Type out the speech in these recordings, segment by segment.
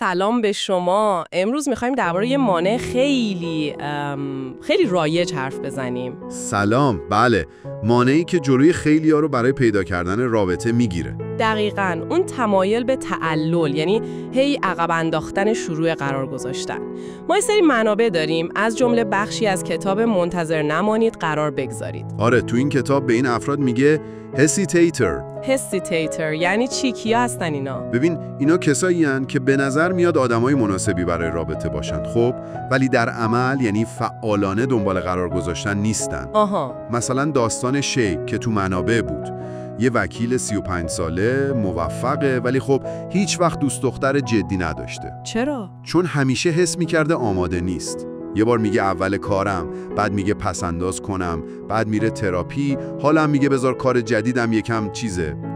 سلام به شما. امروز میخوایم درباره یه مانع خیلی رایج حرف بزنیم. سلام. بله، مانعی که جلوی خیلی‌ها رو برای پیدا کردن رابطه میگیره. دقیقاً، اون تمایل به تعلل، یعنی هی عقب انداختن شروع قرار گذاشتن. ما یه سری منابع داریم، از جمله بخشی از کتاب منتظر نمانید قرار بگذارید. آره، تو این کتاب به این افراد میگه هسیتیتر یعنی چی؟ کیا هستن اینا؟ ببین، اینا کسایی هن که به نظر میاد آدمای مناسبی برای رابطه باشن، خب، ولی در عمل یعنی فعالانه دنبال قرار گذاشتن نیستن. مثلا داستان شی که تو منابع بود، یه وکیل 35 ساله موفقه، ولی خب هیچ وقت دوست دختر جدی نداشته. چرا؟ چون همیشه حس میکرده آماده نیست. یه بار میگه اول کارم، بعد میگه پسنداز کنم، بعد میره تراپی، حالا هم میگه بذار کار جدیدم یکم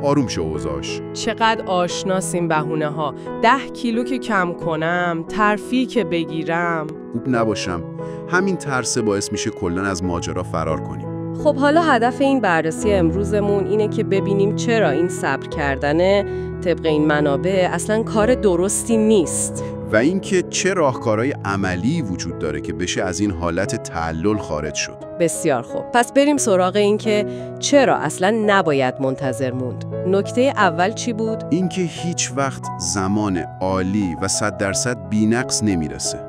آروم شه اوضاعش. چقدر آشناس این بهونه ها. 10 کیلو که کم کنم، ترفیع که بگیرم. خوب نباشم. همین ترس باعث میشه کلاً از ماجرا فرار کنیم. خب حالا هدف این بررسی امروزمون اینه که ببینیم چرا این صبر کردن طبق این منابع اصلاً کار درستی نیست. و اینکه چه راهکارهای عملی وجود داره که بشه از این حالت تعلل خارج شد. بسیار خوب. پس بریم سراغ این که چرا اصلا نباید منتظر موند. نکته اول چی بود؟ اینکه هیچ وقت زمان عالی و 100% بی‌نقص نمیرسه.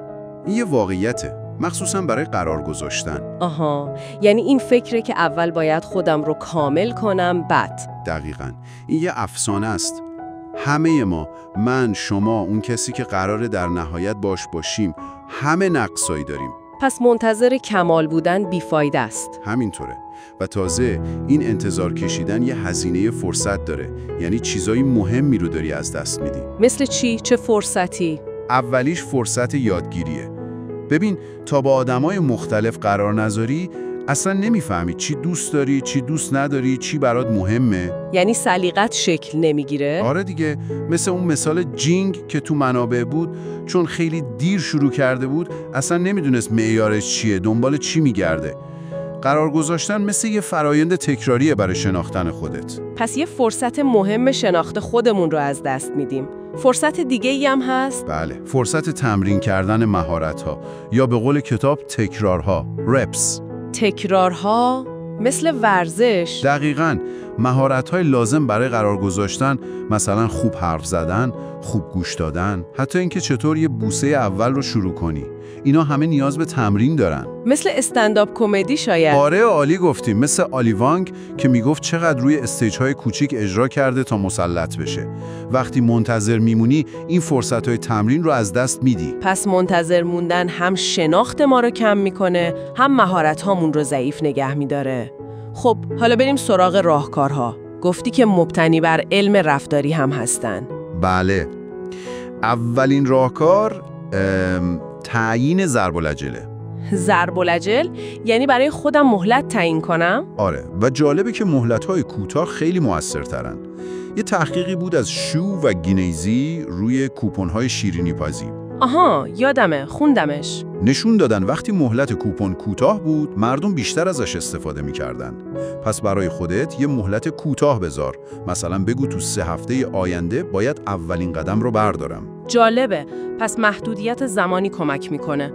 این یه واقعیته، مخصوصا برای قرار گذاشتن. یعنی این فکره که اول باید خودم رو کامل کنم بعد. دقیقاً. این یه افسانه است. همه ما، من، شما، اون کسی که قراره در نهایت باشیم، همه نقصایی داریم. پس منتظر کمال بودن بیفایده است. همینطوره. و تازه این انتظار کشیدن یه هزینه فرصت داره. یعنی چیزای مهمی رو داری از دست میدی. مثل چی؟ چه فرصتی؟ اولیش فرصت یادگیریه. ببین، تا با آدمای مختلف قرار نذاری، اصلا نمیفهمی چی دوست داری، چی دوست نداری، چی برات مهمه. یعنی سلیقت شکل نمیگیره؟ آره دیگه، مثل اون مثال جینگ که تو منابع بود، چون خیلی دیر شروع کرده بود، اصلا نمیدونست معیارش چیه، دنبال چی میگرده. قرار گذاشتن مثل یه فرایند تکراریه برای شناختن خودت. پس یه فرصت مهم شناخت خودمون رو از دست میدیم. فرصت دیگه‌ای هم هست؟ بله، فرصت تمرین کردن مهارت‌ها، یا به قول کتاب تکرارها، reps. تکرارها مثل ورزش؟ دقیقاً. مهارت‌های لازم برای قرار گذاشتن، مثلا خوب حرف زدن، خوب گوش دادن، حتی اینکه چطور یه بوسه اول رو شروع کنی. اینا همه نیاز به تمرین دارن. مثل استندآپ کمدی شاید. آره، عالی گفتیم. مثل آلی وانگ که میگفت چقدر روی استیج‌های کوچیک اجرا کرده تا مسلط بشه. وقتی منتظر میمونی، این فرصت‌های تمرین رو از دست میدی. پس منتظر موندن هم شناخت ما رو کم میکنه، هم مهارت‌هامون رو ضعیف نگه میداره. خب حالا بریم سراغ راهکارها. گفتی که مبتنی بر علم رفتاری هم هستن. بله. اولین راهکار تعیین ضرب العجله. ضرب العجل یعنی برای خودم مهلت تعیین کنم؟ آره، و جالبه که مهلت‌های کوتاه خیلی موثرترن. یه تحقیقی بود از شو و گینیزی روی کوپن‌های شیرینی‌پزی. یادمه، خوندمش. نشون دادن وقتی مهلت کوپن کوتاه بود، مردم بیشتر ازش استفاده می‌کردن. پس برای خودت یه مهلت کوتاه بذار. مثلا بگو تو 3 هفته آینده باید اولین قدم رو بردارم. جالبه. پس محدودیت زمانی کمک میکنه.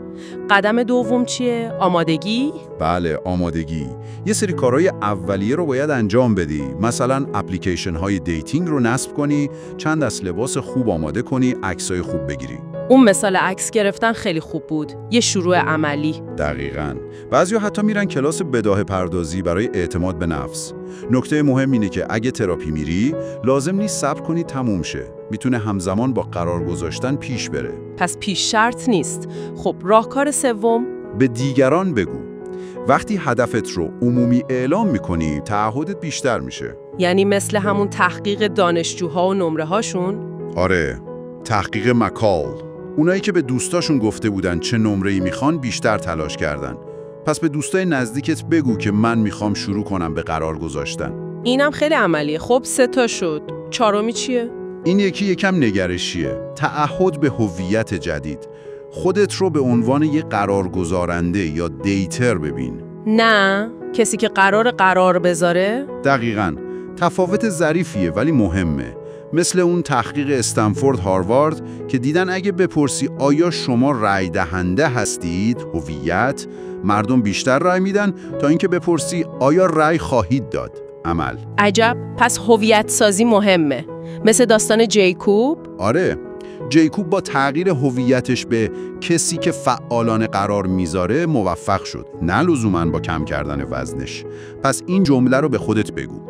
قدم دوم چیه؟ آمادگی؟ بله، آمادگی. یه سری کارهای اولیه رو باید انجام بدی. مثلا اپلیکیشن های دیتینگ رو نصب کنی، چند دست لباس خوب آماده کنی، عکسای خوب بگیری. اون مثال عکس گرفتن خیلی خوب بود. یه شروع عملی. دقیقاً. بعضیا حتی میرن کلاس بداهه پردازی برای اعتماد به نفس. نکته مهم اینه که اگه تراپی میری، لازم نیست صبر کنی تموم شه. میتونه همزمان با قرار گذاشتن پیش بره. پس پیش شرط نیست. خب راهکار سوم؟ به دیگران بگو. وقتی هدفت رو عمومی اعلام میکنی، تعهدت بیشتر میشه. یعنی مثل همون تحقیق دانشجوها و نمره هاشون؟ آره، تحقیق مکال. اونایی که به دوستاشون گفته بودن چه نمره‌ای میخوان بیشتر تلاش کردن. پس به دوستای نزدیکت بگو که من میخوام شروع کنم به قرار گذاشتن. اینم خیلی عملیه. خب 3 تا شد. 4می چیه؟ این یکم نگرشیه. تعهد به هویت جدید. خودت رو به عنوان یه قرارگذارنده یا دیتر ببین. نه، کسی که قرار بذاره؟ دقیقاً. تفاوت ظریفیه ولی مهمه. مثل اون تحقیق استنفورد هاروارد که دیدن اگه بپرسی آیا شما رأی دهنده هستید، هویت، مردم بیشتر رأی میدن تا اینکه بپرسی آیا رأی خواهید داد، عمل. عجب، پس هویت سازی مهمه. مثل داستان جیکوب؟ آره، جیکوب با تغییر هویتش به کسی که فعالانه قرار میذاره موفق شد، نه لزوماً با کم کردن وزنش. پس این جمله رو به خودت بگو: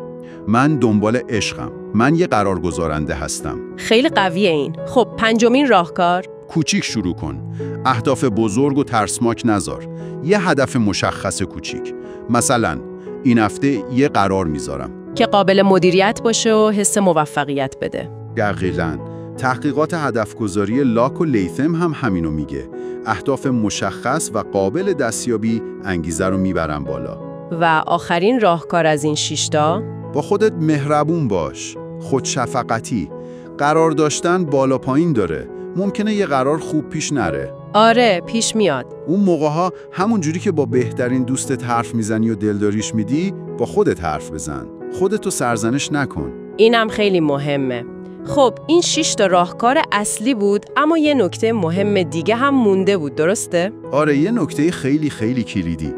من دنبال عشقم، من یه قرارگزارنده هستم. خیلی قویه این. خب پنجمین راهکار؟ کوچیک شروع کن. اهداف بزرگ و ترسناک نذار. یه هدف مشخص کوچیک. مثلا این هفته یه قرار میذارم که قابل مدیریت باشه و حس موفقیت بده. دقیقاً. تحقیقات هدفگذاری لاک و لیثم هم همینو میگه. اهداف مشخص و قابل دستیابی انگیزه رو میبرن بالا. و آخرین راهکار از این 6 تا؟ با خودت مهربون باش. خودشفقتی. قرار داشتن بالا پایین داره. ممکنه یه قرار خوب پیش نره. آره، پیش میاد. اون موقع‌ها همون جوری که با بهترین دوستت حرف میزنی و دلداریش میدی، با خودت حرف بزن. خودتو سرزنش نکن. اینم خیلی مهمه. خب این 6 تا راهکار اصلی بود، اما یه نکته مهم دیگه هم مونده بود، درسته؟ آره، یه نکته خیلی خیلی کلیدی.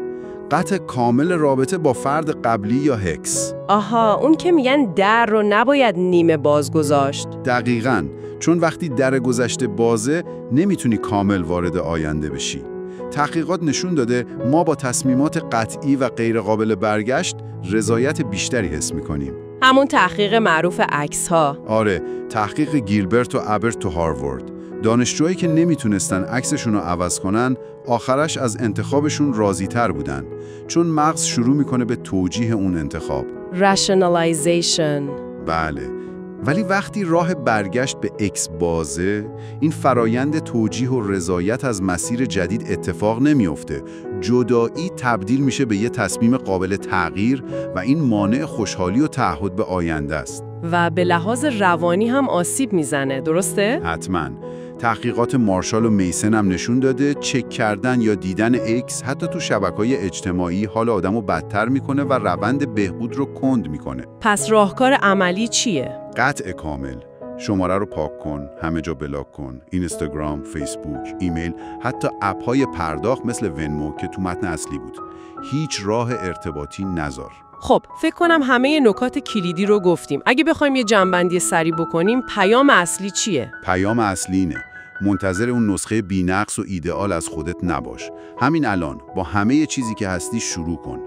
قطع کامل رابطه با فرد قبلی یا هکس. آها، اون که میگن در رو نباید نیمه باز گذاشت. دقیقاً، چون وقتی در گذشته بازه نمیتونی کامل وارد آینده بشی. تحقیقات نشون داده ما با تصمیمات قطعی و غیر قابل برگشت رضایت بیشتری حس میکنیم. همون تحقیق معروف عکس ها. آره، تحقیق گیلبرت و ابرت تو هاروارد. دانشجوهایی که نمیتونستن عکسشون رو عوض کنن، آخرش از انتخابشون راضی تر بودن، چون مغز شروع میکنه به توجیه اون انتخاب. rationalization. بله. ولی وقتی راه برگشت به اکس بازه، این فرایند توجیه و رضایت از مسیر جدید اتفاق نمیفته. جدایی تبدیل میشه به یه تصمیم قابل تغییر و این مانع خوشحالی و تعهد به آینده است. و به لحاظ روانی هم آسیب میزنه، درسته؟ حتماً. تحقیقات مارشال و میسن هم نشون داده چک کردن یا دیدن اکس حتی تو شبکه‌های اجتماعی حال آدمو بدتر میکنه و روند بهبود رو کند میکنه. پس راهکار عملی چیه؟ قطع کامل. شماره رو پاک کن، همه جا بلاک کن. اینستاگرام، فیسبوک، ایمیل، حتی اپ‌های پرداخت مثل ونمو که تو متن اصلی بود. هیچ راه ارتباطی نذار. خب، فکر کنم همه نکات کلیدی رو گفتیم. اگه بخوایم یه جمع‌بندی سریع بکنیم، پیام اصلی چیه؟ پیام اصلی اینه: منتظر اون نسخه بی‌نقص و ایدئال از خودت نباش. همین الان با همه چیزی که هستی شروع کن.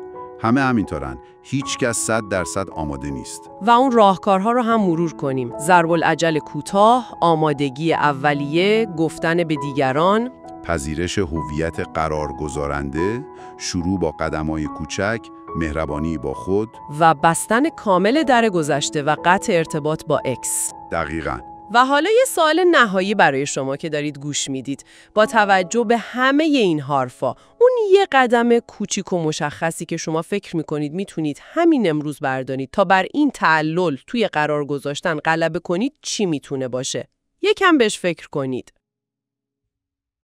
همه همینطورن. هیچ کس 100% آماده نیست. و اون راهکارها رو هم مرور کنیم. ضرب العجل کوتاه، آمادگی اولیه، گفتن به دیگران، پذیرش هویت قرارگزارنده، شروع با قدم‌های کوچک، مهربانی با خود و بستن کامل در گذشته و قطع ارتباط با اکس. دقیقاً. و حالا یه سوال نهایی برای شما که دارید گوش میدید. با توجه به همه این حرفا، اون یه قدم کوچیک و مشخصی که شما فکر میکنید میتونید همین امروز بردارید تا بر این تعلل توی قرار گذاشتن غلبه کنید، چی میتونه باشه؟ یکم بهش فکر کنید.